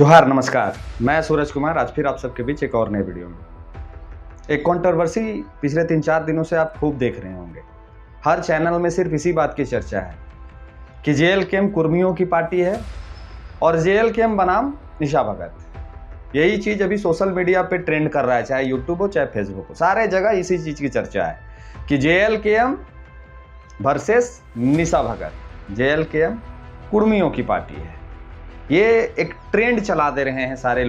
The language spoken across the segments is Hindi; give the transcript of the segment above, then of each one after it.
जोहार, नमस्कार। मैं सूरज कुमार आज फिर आप सबके बीच एक और नए वीडियो में। एक कंट्रोवर्सी पिछले 3-4 दिनों से आप खूब देख रहे होंगे। हर चैनल में सिर्फ इसी बात की चर्चा है कि जेएलकेएम कुर्मियों की पार्टी है और जेएलकेएम बनाम निशा भगत। यही चीज़ अभी सोशल मीडिया पे ट्रेंड कर रहा है, चाहे यूट्यूब हो चाहे फेसबुक हो, सारे जगह इसी चीज़ की चर्चा है कि जेएलकेएम वर्सेस निशा भगत। जेएलकेएम कुर्मियों की पार्टी है। ये एक ट्रेंड चला दे रहे हैं सारे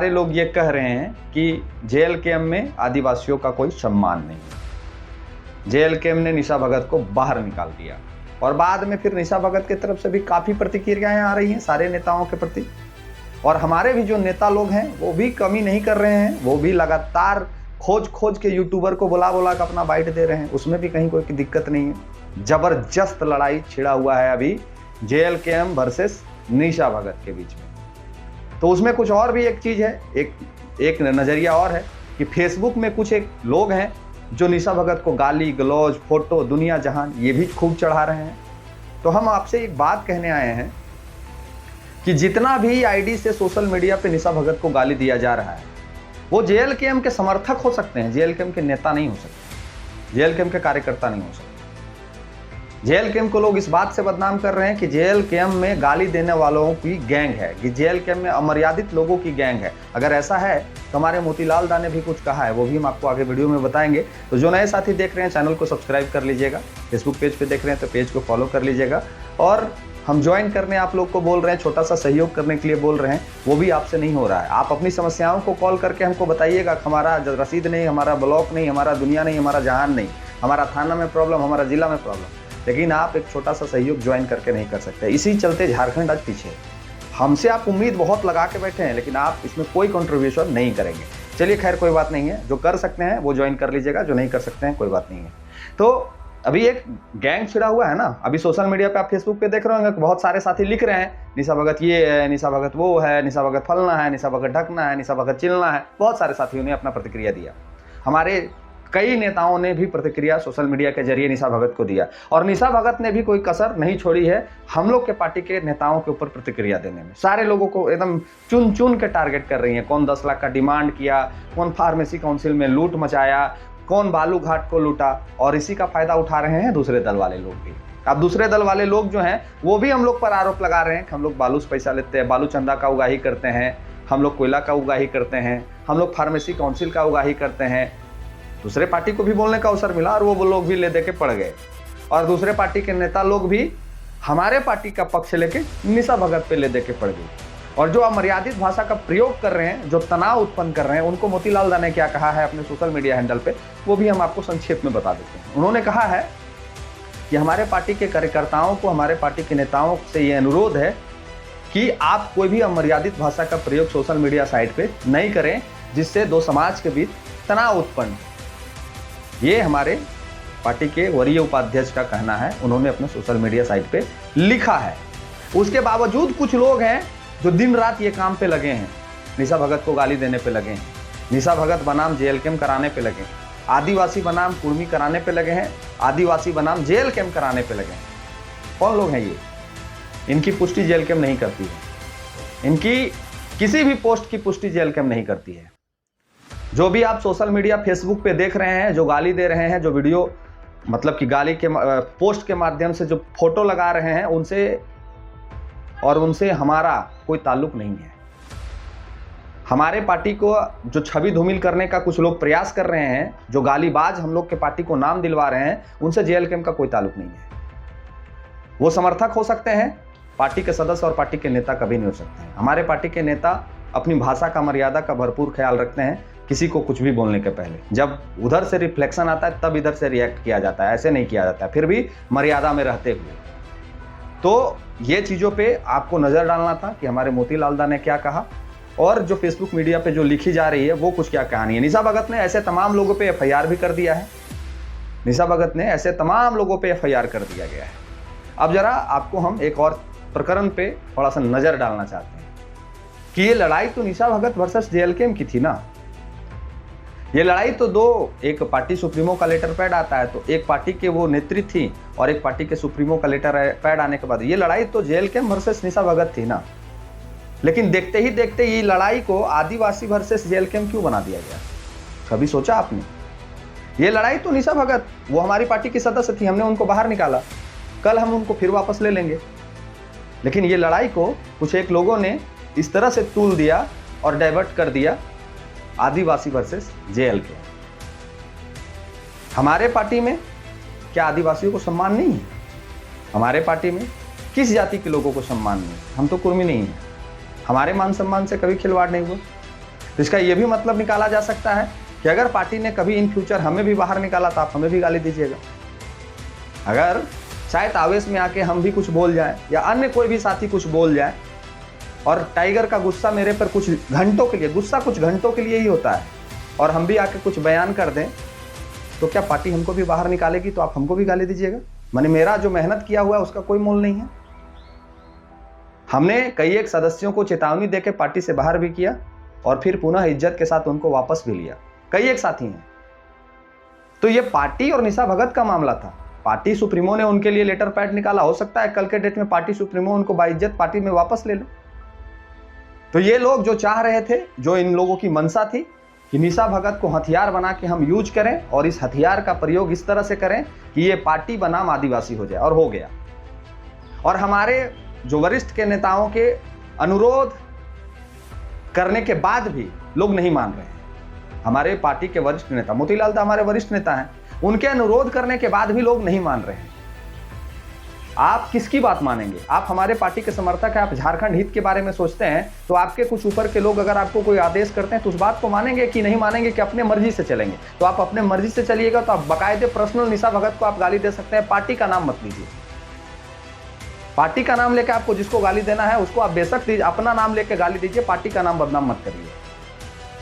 लोग ये कह रहे हैं कि जेएलकेएम में आदिवासियों का कोई सम्मान नहीं है। जेएलकेएम ने निशा भगत को बाहर निकाल दिया और बाद में फिर निशा भगत की तरफ से भी काफ़ी प्रतिक्रियाएं आ रही हैं सारे नेताओं के प्रति। और हमारे भी जो नेता लोग हैं वो भी कमी नहीं कर रहे हैं, वो भी लगातार खोज के यूट्यूबर को बुला कर अपना बाइट दे रहे हैं। उसमें भी कहीं कोई दिक्कत नहीं है। जबरदस्त लड़ाई छिड़ा हुआ है अभी जेएलकेएम वर्सेस निशा भगत के बीच में। तो उसमें कुछ और भी एक चीज़ है, एक नज़रिया और है कि फेसबुक में कुछ एक लोग हैं जो निशा भगत को गाली गलौज फोटो दुनिया जहान ये भी खूब चढ़ा रहे हैं। तो हम आपसे एक बात कहने आए हैं कि जितना भी आईडी से सोशल मीडिया पे निशा भगत को गाली दिया जा रहा है वो जेएलकेएम के समर्थक हो सकते हैं, जेएलकेएम के नेता नहीं हो सकते, जेएलकेएम के कार्यकर्ता नहीं हो सकते। जेएलकेएम को लोग इस बात से बदनाम कर रहे हैं कि जेएलकेएम में गाली देने वालों की गैंग है, कि जेएलकेएम में अमर्यादित लोगों की गैंग है। अगर ऐसा है तो हमारे मोतीलाल दा ने भी कुछ कहा है, वो भी हम आपको आगे वीडियो में बताएंगे। तो जो नए साथी देख रहे हैं चैनल को सब्सक्राइब कर लीजिएगा, फेसबुक पेज पे देख रहे हैं तो पेज को फॉलो कर लीजिएगा। और हम ज्वाइन करने आप लोग को बोल रहे हैं, छोटा सा सहयोग करने के लिए बोल रहे हैं, वो भी आपसे नहीं हो रहा है। आप अपनी समस्याओं को कॉल करके हमको बताइएगा। हमारा रसीद नहीं, हमारा ब्लॉक नहीं, हमारा दुनिया नहीं, हमारा जहान नहीं, हमारा थाना में प्रॉब्लम, हमारा जिला में प्रॉब्लम, लेकिन आप एक छोटा सा सहयोग ज्वाइन करके नहीं कर सकते। इसी चलते झारखंड आज पीछे। हमसे आप उम्मीद बहुत लगा के बैठे हैं लेकिन आप इसमें कोई कंट्रीब्यूशन नहीं करेंगे। चलिए खैर कोई बात नहीं है, जो कर सकते हैं वो ज्वाइन कर लीजिएगा, जो नहीं कर सकते हैं कोई बात नहीं है। तो अभी एक गैंग छिड़ा हुआ है ना, अभी सोशल मीडिया पे आप फेसबुक पे देख रहे होंगे, बहुत सारे साथी लिख रहे हैं निशा भगत ये है, निशा भगत वो है, निशा भगत फलना है, निशा भगत ढकना है, निशा भगत चिलना है। बहुत सारे साथियों ने अपना प्रतिक्रिया दिया। हमारे कई नेताओं ने भी प्रतिक्रिया सोशल मीडिया के जरिए निशा भगत को दिया और निशा भगत ने भी कोई कसर नहीं छोड़ी है हम लोग के पार्टी के नेताओं के ऊपर प्रतिक्रिया देने में। सारे लोगों को एकदम चुन के टारगेट कर रही है। कौन 10 लाख का डिमांड किया, कौन फार्मेसी काउंसिल में लूट मचाया, कौन बालू घाट को लूटा, और इसी का फायदा उठा रहे हैं दूसरे दल वाले लोग भी। अब दूसरे दल वाले लोग जो हैं वो भी हम लोग पर आरोप लगा रहे हैं कि हम लोग बालू से पैसा लेते हैं, बालू चंदा का उगाही करते हैं, हम लोग कोयला का उगाही करते हैं, हम लोग फार्मेसी काउंसिल का उगाही करते हैं। दूसरे पार्टी को भी बोलने का अवसर मिला और वो लोग भी ले दे के पड़ गए। और दूसरे पार्टी के नेता लोग भी हमारे पार्टी का पक्ष लेके निशा भगत पे ले दे के पड़ गए। और जो अमर्यादित भाषा का प्रयोग कर रहे हैं, जो तनाव उत्पन्न कर रहे हैं, उनको मोतीलाल दा ने क्या कहा है अपने सोशल मीडिया हैंडल पे, वो भी हम आपको संक्षेप में बता देते हैं। उन्होंने कहा है कि हमारे पार्टी के कार्यकर्ताओं को, हमारे पार्टी के नेताओं से ये अनुरोध है कि आप कोई भी अमर्यादित भाषा का प्रयोग सोशल मीडिया साइट पे नहीं करें जिससे दो समाज के बीच तनाव उत्पन्न। ये हमारे पार्टी के वरीय उपाध्यक्ष का कहना है, उन्होंने अपने सोशल मीडिया साइट पे लिखा है। उसके बावजूद कुछ लोग हैं जो दिन रात ये काम पे लगे हैं, निशा भगत को गाली देने पे लगे हैं, निशा भगत बनाम जेएलकेएम कराने पे लगे हैं, आदिवासी बनाम कुर्मी कराने पे लगे हैं, आदिवासी बनाम जेएलकेएम कराने पे लगे हैं। कौन लोग हैं ये? इनकी पुष्टि जेएलकेएम नहीं करती है, इनकी किसी भी पोस्ट की पुष्टि जेएलकेएम नहीं करती है। जो भी आप सोशल मीडिया फेसबुक पे देख रहे हैं, जो गाली दे रहे हैं, जो वीडियो मतलब कि गाली के पोस्ट के माध्यम से जो फोटो लगा रहे हैं, उनसे हमारा कोई ताल्लुक नहीं है। हमारे पार्टी को जो छवि धूमिल करने का कुछ लोग प्रयास कर रहे हैं, जो गालीबाज हम लोग के पार्टी को नाम दिलवा रहे हैं, उनसे जेएलकेएम का कोई ताल्लुक नहीं है। वो समर्थक हो सकते हैं, पार्टी के सदस्य और पार्टी के नेता कभी नहीं हो सकते हैं। हमारे पार्टी के नेता अपनी भाषा का, मर्यादा का भरपूर ख्याल रखते हैं। किसी को कुछ भी बोलने के पहले जब उधर से रिफ्लेक्शन आता है तब इधर से रिएक्ट किया जाता है, ऐसे नहीं किया जाता है, फिर भी मर्यादा में रहते हुए। तो ये चीज़ों पे आपको नज़र डालना था कि हमारे मोतीलाल दा ने क्या कहा और जो फेसबुक मीडिया पे जो लिखी जा रही है वो कुछ क्या कहानी है। निशा भगत ने ऐसे तमाम लोगों पे एफआईआर भी कर दिया है, निशा भगत ने ऐसे तमाम लोगों पे एफआईआर कर दिया गया है। अब जरा आपको हम एक और प्रकरण पे थोड़ा सा नज़र डालना चाहते हैं कि ये लड़ाई तो निशा भगत वर्सेस जेएलकेएम की थी ना। ये लड़ाई तो दो, एक पार्टी सुप्रीमो का लेटर पैड आता है तो एक पार्टी के वो नेत्री थी और एक पार्टी के सुप्रीमो का लेटर पैड आने के बाद ये लड़ाई तो जेएलकेएम वर्सेस निशा भगत थी ना। लेकिन देखते ही देखते ये लड़ाई को आदिवासी वर्सेस जेल कैंप क्यों बना दिया गया? कभी सोचा आपने? ये लड़ाई तो निशा भगत, वो हमारी पार्टी की सदस्य थी, हमने उनको बाहर निकाला, कल हम उनको फिर वापस ले लेंगे। लेकिन ये लड़ाई को कुछ एक लोगों ने इस तरह से तूल दिया और डाइवर्ट कर दिया आदिवासी वर्सेस जेल के। हमारे पार्टी में क्या आदिवासियों को सम्मान नहीं है? हमारे पार्टी में किस जाति के लोगों को सम्मान नहीं? हम तो कुर्मी नहीं है, हमारे मान सम्मान से कभी खिलवाड़ नहीं हुआ। तो इसका यह भी मतलब निकाला जा सकता है कि अगर पार्टी ने कभी इन फ्यूचर हमें भी बाहर निकाला तो आप हमें भी गाली दीजिएगा। अगर शायद आवेश में आके हम भी कुछ बोल जाए या अन्य कोई भी साथी कुछ बोल जाए और टाइगर का गुस्सा मेरे पर कुछ घंटों के लिए, गुस्सा कुछ घंटों के लिए ही होता है, और हम भी आके कुछ बयान कर दें, तो क्या पार्टी हमको भी बाहर निकालेगी? तो आप हमको भी गाली दीजिएगा? माने मेरा जो मेहनत किया हुआ है उसका कोई मोल नहीं है? हमने कई एक सदस्यों को चेतावनी देकर पार्टी से बाहर भी किया और फिर पुनः इज्जत के साथ उनको वापस भी लिया। कई एक साथी हैं। तो ये पार्टी और निशा भगत का मामला था। पार्टी सुप्रीमो ने उनके लिए लेटर पैड निकाला, हो सकता है कल के डेट में पार्टी सुप्रीमो उनको बाइज्जत पार्टी में वापस ले ले। तो ये लोग जो चाह रहे थे, जो इन लोगों की मंशा थी कि निशा भगत को हथियार बना के हम यूज करें और इस हथियार का प्रयोग इस तरह से करें कि ये पार्टी बनाम आदिवासी हो जाए, और हो गया। और हमारे जो वरिष्ठ के नेताओं के अनुरोध करने के बाद भी लोग नहीं मान रहे हैं। हमारे पार्टी के वरिष्ठ नेता मोतीलाल तो हमारे वरिष्ठ नेता हैं, उनके अनुरोध करने के बाद भी लोग नहीं मान रहे हैं। आप किसकी बात मानेंगे? आप हमारे पार्टी के समर्थक हैं, आप झारखंड हित के बारे में सोचते हैं, तो आपके कुछ ऊपर के लोग अगर आपको कोई आदेश करते हैं तो उस बात को मानेंगे कि नहीं मानेंगे, कि अपने मर्जी से चलेंगे? तो आप अपने मर्जी से चलिएगा तो आप बाकायदे पर्सनल निशा भगत को आप गाली दे सकते हैं, पार्टी का नाम मत लीजिए। पार्टी का नाम लेकर आपको जिसको गाली देना है उसको आप बेशक दीजिए, अपना नाम लेकर गाली दीजिए, पार्टी का नाम बदनाम मत करिए।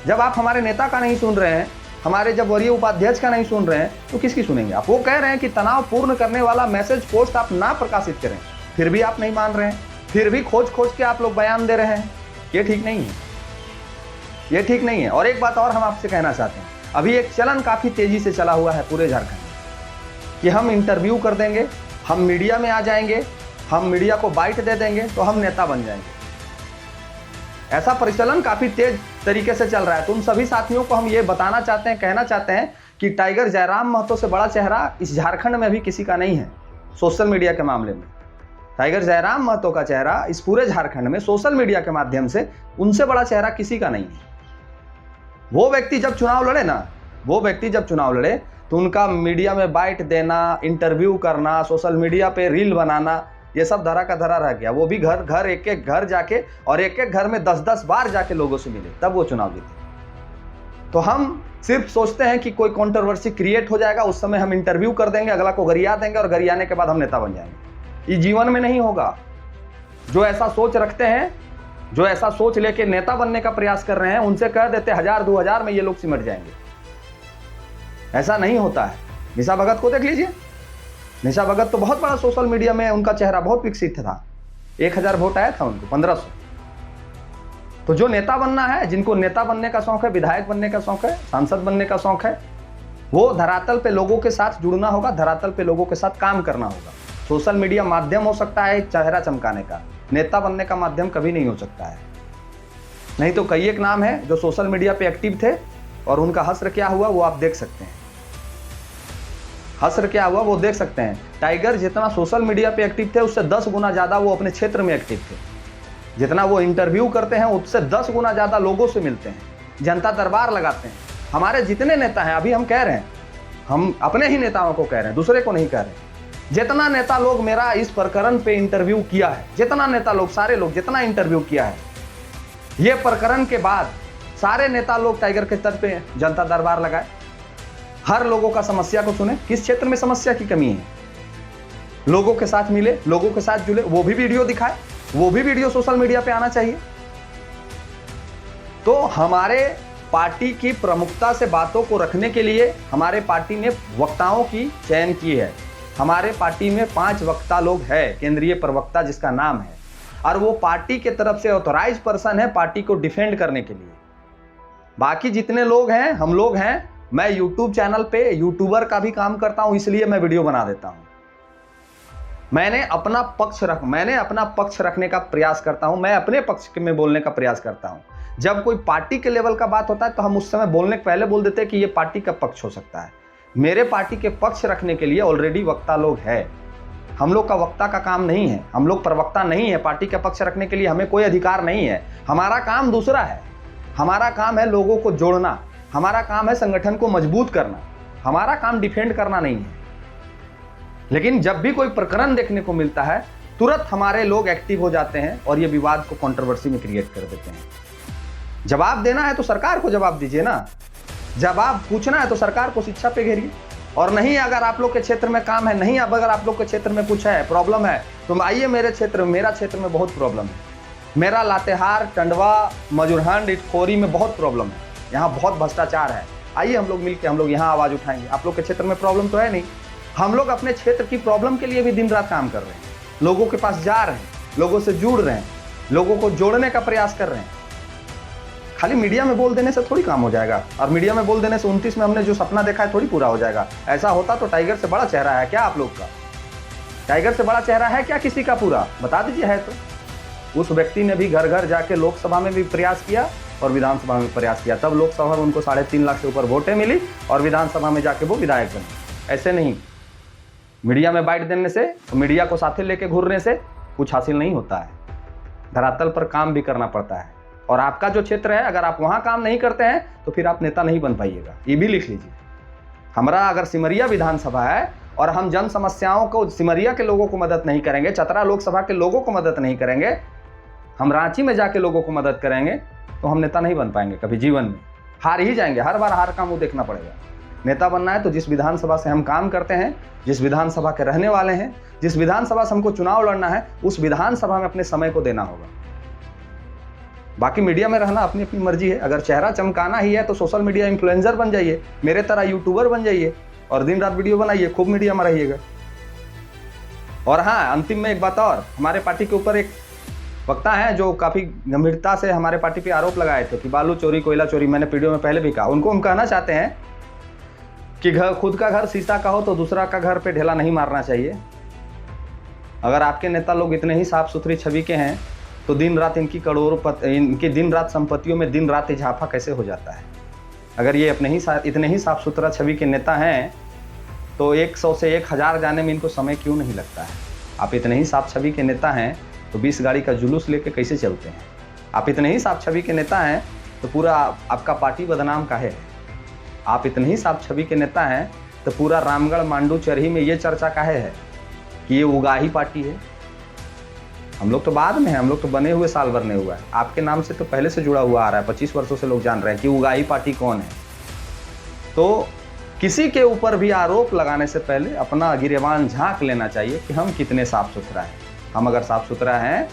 जब आप हमारे नेता का नहीं सुन रहे हैं, हमारे जब वरीय उपाध्यक्ष का नहीं सुन रहे हैं, तो किसकी सुनेंगे आप? वो कह रहे हैं कि तनाव पूर्ण करने वाला मैसेज पोस्ट आप ना प्रकाशित करें, फिर भी आप नहीं मान रहे हैं, फिर भी खोज खोज के आप लोग बयान दे रहे हैं। ये ठीक नहीं है, ये ठीक नहीं है। और एक बात और हम आपसे कहना चाहते हैं, अभी एक चलन काफी तेजी से चला हुआ है पूरे झारखंड में कि हम इंटरव्यू कर देंगे, हम मीडिया में आ जाएंगे, हम मीडिया को बाइट दे देंगे तो हम नेता बन जाएंगे। ऐसा परिचालन काफी तेज तरीके से चल रहा है। तो उन सभी साथियों को हम ये बताना चाहते हैं, कहना चाहते हैं कि टाइगर जयराम महतो से बड़ा चेहरा इस झारखंड में भी किसी का नहीं है। सोशल मीडिया के मामले में टाइगर जयराम महतो का चेहरा इस पूरे झारखंड में सोशल मीडिया के माध्यम से उनसे बड़ा चेहरा किसी का नहीं है। वो व्यक्ति जब चुनाव लड़े ना, वो व्यक्ति जब चुनाव लड़े तो उनका मीडिया में बाइट देना, इंटरव्यू करना, सोशल मीडिया पे रील बनाना, ये सब धरा का धरा रह गया। वो भी घर घर एक एक घर जाके और एक एक घर में 10-10 बार जाके लोगों से मिले, तब वो चुनाव जीते। तो हम सिर्फ सोचते हैं कि कोई कंट्रोवर्सी क्रिएट हो जाएगा, उस समय हम इंटरव्यू कर देंगे, अगला को गरिया देंगे और गरियाने के बाद हम नेता बन जाएंगे। ये जीवन में नहीं होगा। जो ऐसा सोच रखते हैं, जो ऐसा सोच लेके नेता बनने का प्रयास कर रहे हैं, उनसे कह देते 1000-2000 में ये लोग सिमट जाएंगे। ऐसा नहीं होता है। निशा भगत को देख लीजिए, निशा भगत तो बहुत बड़ा सोशल मीडिया में उनका चेहरा बहुत विकसित था। 1000 वोट आया था उनको, 1500। तो जो नेता बनना है, जिनको नेता बनने का शौक है, विधायक बनने का शौक है, सांसद बनने का शौक है, वो धरातल पे लोगों के साथ जुड़ना होगा, धरातल पे लोगों के साथ काम करना होगा। सोशल मीडिया माध्यम हो सकता है चेहरा चमकाने का, नेता बनने का माध्यम कभी नहीं हो सकता है। नहीं तो कई एक नाम है जो सोशल मीडिया पे एक्टिव थे और उनका हश्र क्या हुआ वो आप देख सकते हैं। हश्र क्या हुआ वो देख सकते हैं। टाइगर जितना सोशल मीडिया पे एक्टिव थे उससे 10 गुना ज़्यादा वो अपने क्षेत्र में एक्टिव थे। जितना वो इंटरव्यू करते हैं उससे 10 गुना ज़्यादा लोगों से मिलते हैं, जनता दरबार लगाते हैं। हमारे जितने नेता हैं, अभी हम कह रहे हैं, हम अपने ही नेताओं को कह रहे हैं, दूसरे को नहीं कह रहे। जितना नेता लोग मेरा इस प्रकरण पे इंटरव्यू किया है, जितना नेता लोग, सारे लोग जितना इंटरव्यू किया है, ये प्रकरण के बाद सारे नेता लोग टाइगर के स्तर पे जनता दरबार लगाए, हर लोगों का समस्या को सुने, किस क्षेत्र में समस्या की कमी है, लोगों के साथ मिले, लोगों के साथ जुड़े, वो भी वीडियो दिखाए, वो भी वीडियो सोशल मीडिया पे आना चाहिए। तो हमारे पार्टी की प्रमुखता से बातों को रखने के लिए हमारे पार्टी ने वक्ताओं की चयन की है। हमारे पार्टी में 5 वक्ता लोग हैं, केंद्रीय प्रवक्ता जिसका नाम है, और वो पार्टी के तरफ से ऑथोराइज पर्सन है पार्टी को डिफेंड करने के लिए। बाकी जितने लोग हैं, हम लोग हैं। मैं यूट्यूब चैनल पे यूट्यूबर का भी काम करता हूं, इसलिए मैं वीडियो बना देता हूं। मैंने अपना पक्ष रखने का प्रयास करता हूं, मैं अपने पक्ष में बोलने का प्रयास करता हूं। जब कोई पार्टी के लेवल का बात होता है तो हम उस समय बोलने के पहले बोल देते हैं कि ये पार्टी का पक्ष हो सकता है। मेरे पार्टी के पक्ष रखने के लिए ऑलरेडी वक्ता लोग हैं। हम लोग का वक्ता का काम नहीं है, हम लोग प्रवक्ता नहीं है। पार्टी का पक्ष रखने के लिए हमें कोई अधिकार नहीं है। हमारा काम दूसरा है। हमारा काम है लोगों को जोड़ना, हमारा काम है संगठन को मजबूत करना, हमारा काम डिफेंड करना नहीं है। लेकिन जब भी कोई प्रकरण देखने को मिलता है तुरंत हमारे लोग एक्टिव हो जाते हैं और ये विवाद को कंट्रोवर्सी में क्रिएट कर देते हैं। जवाब देना है तो सरकार को जवाब दीजिए ना, जवाब पूछना है तो सरकार को शिक्षा पे घेरिए। और नहीं, अगर आप लोग के क्षेत्र में काम है, नहीं अगर आप लोग के क्षेत्र में कुछ है, प्रॉब्लम है, तो आइए मेरे क्षेत्र में, मेरा क्षेत्र में बहुत प्रॉब्लम है। मेरा लातेहार, टंडवा, मजूरहंड, इटखोरी में बहुत प्रॉब्लम है। यहाँ बहुत भ्रष्टाचार है। आइए हम लोग मिलकर हम लोग यहाँ आवाज उठाएंगे। आप लोग के क्षेत्र में प्रॉब्लम तो है नहीं। हम लोग अपने क्षेत्र की प्रॉब्लम के लिए भी दिन रात काम कर रहे हैं, लोगों के पास जा रहे हैं, लोगों से जुड़ रहे हैं, लोगों को जोड़ने का प्रयास कर रहे हैं। खाली मीडिया में बोल देने से थोड़ी काम हो जाएगा, और मीडिया में बोल देने से 29 में हमने जो सपना देखा है थोड़ी पूरा हो जाएगा। ऐसा होता तो टाइगर से बड़ा चेहरा है क्या आप लोग का? टाइगर से बड़ा चेहरा है क्या किसी का पूरा? बता दीजिए है तो। उस व्यक्ति ने भी घर घर जाके लोकसभा में भी प्रयास किया और विधानसभा में प्रयास किया, तब लोकसभा में उनको 3.5 लाख से ऊपर वोटें मिली और विधानसभा में जाके वो विधायक बने। ऐसे नहीं मीडिया में बाइट देने से, मीडिया को साथे लेके घूरने से कुछ हासिल नहीं होता है। धरातल पर काम भी करना पड़ता है। और आपका जो क्षेत्र है, अगर आप वहां काम नहीं करते हैं तो फिर आप नेता नहीं बन पाइएगा। ये भी लिख लीजिए। हमारा अगर सिमरिया विधानसभा है और हम जन समस्याओं को, सिमरिया के लोगों को मदद नहीं करेंगे, चतरा लोकसभा के लोगों को मदद नहीं करेंगे, हम रांची में जाके लोगों को मदद करेंगे, तो हम नेता नहीं बन पाएंगे कभी जीवन में। हार ही जाएंगे, हर बार हार का मुंह देखना पड़ेगा। नेता बनना है तो जिस विधानसभा से हम काम करते हैं, जिस विधानसभा के रहने वाले हैं, जिस विधानसभा से हमको चुनाव लड़ना है, उस विधानसभा में अपने समय को देना होगा। बाकी मीडिया में रहना अपनी अपनी मर्जी है। अगर चेहरा चमकाना ही है तो सोशल मीडिया इन्फ्लुएंसर बन जाइए, मेरे तरह यूट्यूबर बन जाइए और दिन रात वीडियो बनाइए, खूब मीडिया में रहिएगा। और हाँ, अंतिम में एक बात और, हमारे पार्टी के ऊपर एक वक्ता है जो काफी गंभीरता से हमारे पार्टी पे आरोप लगाए थे कि बालू चोरी, कोयला चोरी, मैंने वीडियो में पहले भी कहा। उनको हम कहना चाहते हैं कि खुद का घर शीशा का हो तो दूसरा का घर पे ढेला नहीं मारना चाहिए। अगर आपके नेता लोग इतने ही साफ सुथरी छवि के हैं तो दिन रात इनकी दिन रात संपत्तियों में दिन रात इजाफा कैसे हो जाता है? अगर ये इतने ही साफ सुथरा छवि के नेता हैं तो 100 से 1000 जाने में इनको समय क्यों नहीं लगता है? आप इतने ही साफ छवि के नेता हैं तो 20 गाड़ी का जुलूस लेके कैसे चलते हैं? आप इतने ही साफ छवि के नेता हैं तो पूरा आपका पार्टी बदनाम काहे है? आप इतने ही साफ छवि के नेता हैं तो पूरा रामगढ़, मांडू, चरही में ये चर्चा काहे है कि ये उगाही पार्टी है? हम लोग तो बाद में हैं, हम लोग तो बने हुए साल भर नहीं हुआ है। आपके नाम से तो पहले से जुड़ा हुआ आ रहा है, 25 वर्षों से लोग जान रहे हैं कि उगाही पार्टी कौन है। तो किसी के ऊपर भी आरोप लगाने से पहले अपना गिरेबान झांक लेना चाहिए कि हम कितने साफ सुथरा हैं। हम अगर साफ सुथरा हैं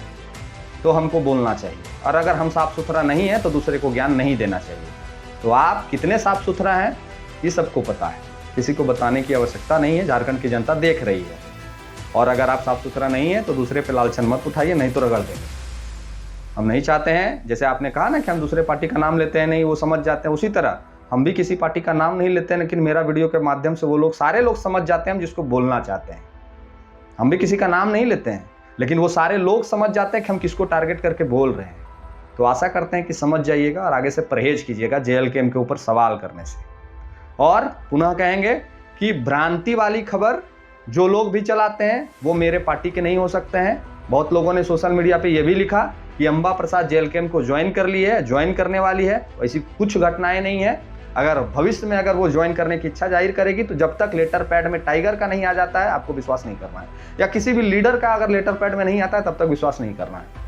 तो हमको बोलना चाहिए, और अगर हम साफ सुथरा नहीं है तो दूसरे को ज्ञान नहीं देना चाहिए। तो आप कितने साफ सुथरा हैं ये सबको पता है, किसी को बताने की आवश्यकता नहीं है। झारखंड की जनता देख रही है। और अगर आप साफ सुथरा नहीं है तो दूसरे पे लालछन मत उठाइए, नहीं तो रगड़ देंगे। हम नहीं चाहते हैं, जैसे आपने कहा ना कि हम दूसरे पार्टी का नाम लेते हैं, नहीं वो समझ जाते हैं, उसी तरह हम भी किसी पार्टी का नाम नहीं लेते हैं, लेकिन मेरा वीडियो के माध्यम से वो लोग, सारे लोग समझ जाते हैं हम जिसको बोलना चाहते हैं। हम भी किसी का नाम नहीं लेते हैं, लेकिन वो सारे लोग समझ जाते हैं कि हम किसको टारगेट करके बोल रहे हैं। तो आशा करते हैं कि समझ जाइएगा और आगे से परहेज कीजिएगा JLKM के ऊपर सवाल करने से। और पुनः कहेंगे कि भ्रांति वाली खबर जो लोग भी चलाते हैं वो मेरे पार्टी के नहीं हो सकते हैं। बहुत लोगों ने सोशल मीडिया पे ये भी लिखा कि अंबा प्रसाद JLKM को ज्वाइन कर ली है, ज्वाइन करने वाली है। ऐसी कुछ घटनाएं नहीं है। अगर भविष्य में अगर वो ज्वाइन करने की इच्छा जाहिर करेगी तो जब तक लेटर पैड में टाइगर का नहीं आ जाता है आपको विश्वास नहीं करना है, या किसी भी लीडर का अगर लेटर पैड में नहीं आता है तब तक विश्वास नहीं करना है।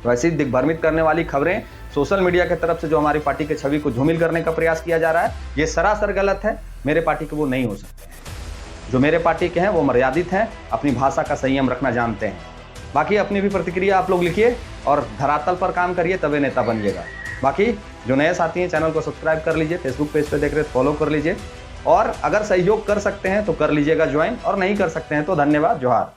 तो ऐसी दिग्भ्रमित करने वाली खबरें सोशल मीडिया की तरफ से जो हमारी पार्टी की छवि को धूमिल करने का प्रयास किया जा रहा है, ये सरासर गलत है। मेरे पार्टी के वो नहीं हो सकते हैं। जो मेरे पार्टी के हैं वो मर्यादित हैं, अपनी भाषा का संयम रखना जानते हैं। बाकी अपनी भी प्रतिक्रिया आप लोग लिखिए और धरातल पर काम करिए, तबे नेता बनिएगा। बाकी जो नए साथी हैं चैनल को सब्सक्राइब कर लीजिए, फेसबुक पेज पे देख रहे हैं फॉलो कर लीजिए, और अगर सहयोग कर सकते हैं तो कर लीजिएगा ज्वाइन, और नहीं कर सकते हैं तो धन्यवाद, जोहार।